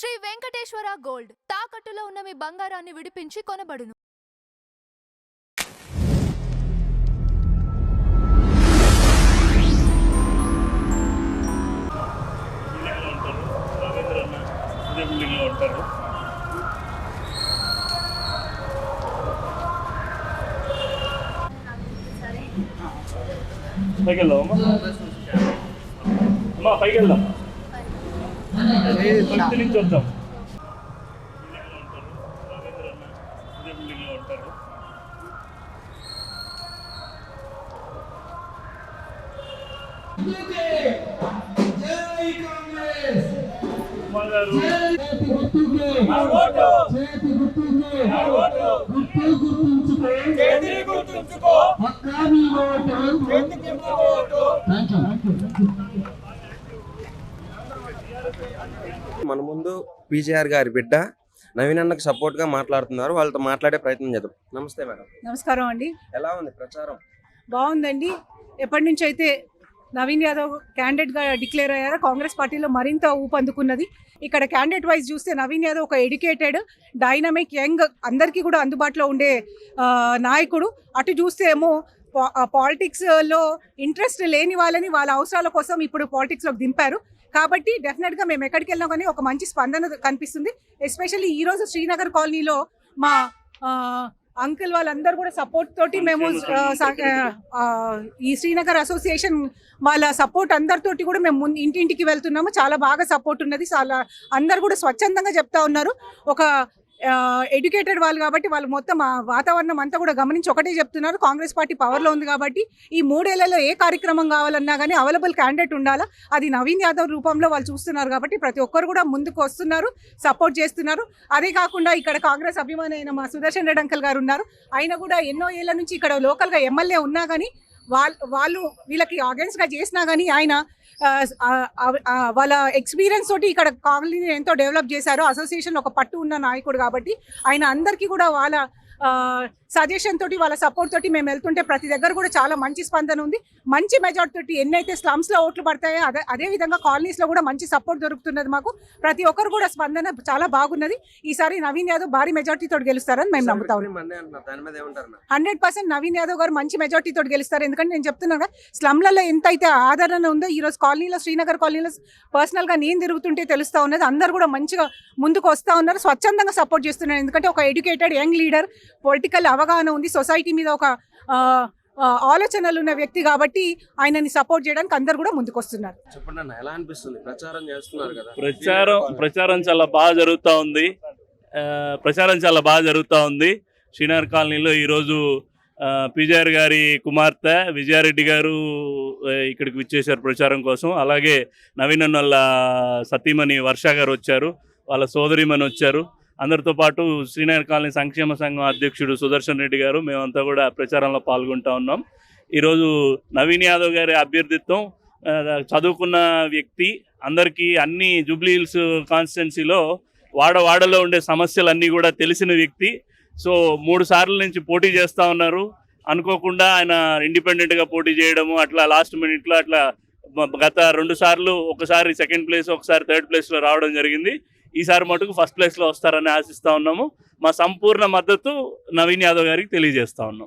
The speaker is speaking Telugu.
శ్రీ వెంకటేశ్వర గోల్డ్ తాకట్టులో ఉన్న మీ బంగారాన్ని విడిపించి కొనబడును. పైకి వెళ్దాం అమ్మా, పైకి వెళ్దాం, ఫస్ట్ నుంచి వద్దాం. మన ముందు పీజీఆర్ గారి బిడ్డ నవీన్ అన్నకు సపోర్ట్ గా మాట్లాడుతున్నారు. వాళ్ళతో మాట్లాడే ప్రయత్నం చేద్దాం. నమస్తే మేడం. నమస్కారం అండి. ఎలా ఉంది ప్రచారం? బాగుందండి. ఎప్పటి నుంచి అయితే నవీన్ యాదవ్ క్యాండిడేట్ గా డిక్లేర్ అయ్యారో కాంగ్రెస్ పార్టీలో మరింత ఊపందుకున్నది. ఇక్కడ క్యాండిడేట్ వైజ్ చూస్తే నవీన్ యాదవ్ ఒక ఎడ్యుకేటెడ్, డైనమిక్, యంగ్, అందరికీ కూడా అందుబాటులో ఉండే నాయకుడు. అటు చూస్తే ఏమో పాలిటిక్స్లో ఇంట్రెస్ట్ లేని వాళ్ళని వాళ్ళ అవసరాల కోసం ఇప్పుడు పాలిటిక్స్లోకి దింపారు. కాబట్టి డెఫినెట్గా మేము ఎక్కడికి వెళ్ళినా కానీ ఒక మంచి స్పందన కనిపిస్తుంది. ఎస్పెషల్లీ ఈరోజు శ్రీనగర్ కాలనీలో మా అంకుల్ వాళ్ళందరూ కూడా సపోర్ట్ తోటి మేము ఈ శ్రీనగర్ అసోసియేషన్ వాళ్ళ సపోర్ట్ అందరితోటి కూడా మేము ఇంటింటికి వెళ్తున్నాము. చాలా బాగా సపోర్ట్ ఉన్నది. చాలా అందరు కూడా స్వచ్ఛందంగా చెప్తా ఉన్నారు. ఒక ఎడ్యుకేటెడ్ వాళ్ళు కాబట్టి వాళ్ళు మొత్తం ఆ వాతావరణం అంతా కూడా గమనించి ఒకటే చెప్తున్నారు, కాంగ్రెస్ పార్టీ పవర్లో ఉంది కాబట్టి ఈ 3 ఏళ్లలో ఏ కార్యక్రమం కావాలన్నా కానీ అవైలబుల్ క్యాండిడేట్ ఉండాలా, అది నవీన్ యాదవ్ రూపంలో వాళ్ళు చూస్తున్నారు. కాబట్టి ప్రతి ఒక్కరు కూడా ముందుకు వస్తున్నారు, సపోర్ట్ చేస్తున్నారు. అదే కాకుండా ఇక్కడ కాంగ్రెస్ అభిమాని అయిన మా సుదర్శన్ రెడ్డి అంకల్ గారు ఉన్నారు. ఆయన కూడా ఎన్నో ఏళ్ల నుంచి ఇక్కడ లోకల్గా ఎమ్మెల్యే ఉన్నా కానీ వాళ్ళు వీళ్ళకి అగేన్స్ట్గా చేసినా కానీ ఆయన వాళ్ళ ఎక్స్పీరియన్స్ తోటి ఇక్కడ కాలనీని ఎంతో డెవలప్ చేశారు. అసోసియేషన్ ఒక పట్టు ఉన్న నాయకుడు కాబట్టి ఆయన అందరికీ కూడా వాళ్ళ సజెషన్ తోటి వాళ్ళ సపోర్ట్ తోటి మేము వెళ్తుంటే ప్రతి దగ్గర కూడా చాలా మంచి స్పందన ఉంది. మంచి మెజార్టీ తోటి ఎన్నైతే స్లమ్స్లో ఓట్లు పడతాయో అదే విధంగా కాలనీస్లో కూడా మంచి సపోర్ట్ దొరుకుతున్నది మాకు. ప్రతి ఒక్కరు కూడా స్పందన చాలా బాగున్నది. ఈసారి నవీన్ యాదవ్ భారీ మెజార్టీ తోటి గెలుస్తారని మేము నమ్ముతాం. 100% నవీన్ యాదవ్ గారు మంచి మెజార్టీ తోటి గెలుస్తారు. ఎందుకంటే నేను చెప్తున్నాను, స్లమ్లలో ఎంత అయితే ఆదరణ ఉందో ఈరోజు కాలనీలో, శ్రీనగర్ కాలనీలో పర్సనల్గా నేను తిరుగుతుంటే తెలుస్తూ ఉన్నది. అందరు కూడా మంచిగా ముందుకు వస్తూ ఉన్నారు, స్వచ్ఛందంగా సపోర్ట్ చేస్తున్నారు. ఎందుకంటే ఒక ఎడ్యుకేటెడ్ యంగ్ లీడర్, పొలిటికల్ అవగాహన ఉంది, సొసైటీ మీద ఒక ఆలోచనలు ఉన్న వ్యక్తి కాబట్టి ఆయనని సపోర్ట్ చేయడానికి అందరు కూడా ముందుకు వస్తున్నారు. చెప్పండి, ఎలా అనిపిస్తుంది? ప్రచారం చేస్తున్నారు కదా. ప్రచారం చాలా బాగా జరుగుతూ ఉంది. శ్రీనగర్ కాలనీలో ఈరోజు పీజీఆర్ గారి కుమార్తె విజయారెడ్డి గారు ఇక్కడికి విచ్చేశారు ప్రచారం కోసం. అలాగే నవీన్ అన్న వాళ్ళ సతీమణి వర్ష గారు వచ్చారు, వాళ్ళ సోదరిమణి వచ్చారు. అందరితో పాటు శ్రీనగర్ కాలనీ సంక్షేమ సంఘం అధ్యక్షుడు సుదర్శన్ రెడ్డి గారు, మేమంతా కూడా ప్రచారంలో పాల్గొంటూ ఉన్నాం. ఈరోజు నవీన్ యాదవ్ గారి అభ్యర్థిత్వం, చదువుకున్న వ్యక్తి, అందరికీ అన్ని జూబ్లీ హిల్స్ కాన్స్టిట్యున్సీలో వాడలో ఉండే సమస్యలన్నీ కూడా తెలిసిన వ్యక్తి. సో 3 సార్ల నుంచి పోటీ చేస్తూ ఉన్నారు. అనుకోకుండా ఆయన ఇండిపెండెంట్గా పోటీ చేయడము, అట్లా లాస్ట్ మినిట్లో అట్లా గత 2 సార్లు, ఒకసారి సెకండ్ ప్లేస్, ఒకసారి థర్డ్ ప్లేస్లో రావడం జరిగింది. ఈసారి మటుకు ఫస్ట్ ప్లేస్లో వస్తారని ఆశిస్తూ ఉన్నాము. మా సంపూర్ణ మద్దతు నవీన్ యాదవ్ గారికి తెలియజేస్తూ ఉన్నాం.